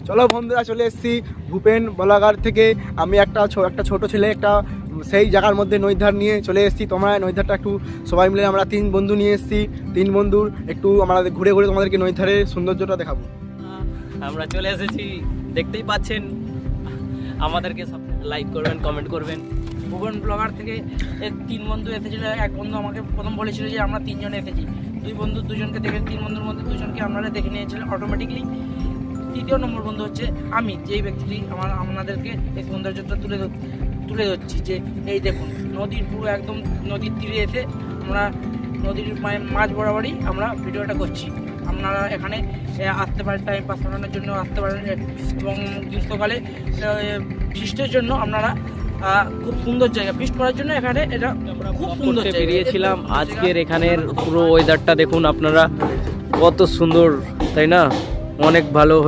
চলো বন্ধুরা, চলে এসেছি ভূপেন বলাগার থেকে। আমি একটা ছোট ছেলে একটা সেই জায়গার মধ্যে নৈধার নিয়ে চলে এসেছি। তোমরা নৈধারটা একটু সবাই মিলে আমরা 3 বন্ধু নিয়ে এসেছি। 3 বন্ধুর একটু আমরা ঘুরে ঘুরে তোমাদেরকে নৈধারের সৌন্দর্যটা দেখাবো। আমরা চলে এসেছি, দেখতেই পাচ্ছেন। আমাদেরকে লাইক করবেন, কমেন্ট করবেন। ভুবন ব্লগার থেকে 3 বন্ধু এসেছিল। এক বন্ধু আমাকে প্রথম বলেছিল যে আমরা 3 জন এসেছি। 2 বন্ধু 2জনকে দেখে, 3 বন্ধুর মধ্যে 2জনকে আপনারা দেখে নিয়েছিলেন অটোমেটিকলি। 3য় নম্বর বন্ধু হচ্ছে আমি, যেই ব্যক্তিটি আপনাদেরকে এই সৌন্দর্যটা তুলে ধরছি। যে এই দেখুন, নদীর পুরো একদম নদীর তীরে এসে আমরা নদীর মাঝ বরাবরই আমরা ভিডিওটা করছি। আপনারা এখানে আসতে পারেন, টাইম পাস করানোর জন্য আসতে পারেন। এবং গ্রীষ্মকালে ফিস্টের জন্য আপনারা খুব সুন্দর জায়গা, ফিস্ট করার জন্য এখানে এটা খুব সুন্দর জায়গা। বেরিয়েছিলাম আজকের এখানের পুরো ওয়েদারটা দেখুন আপনারা, কত সুন্দর, তাই না? অনেক ভালো হয়ে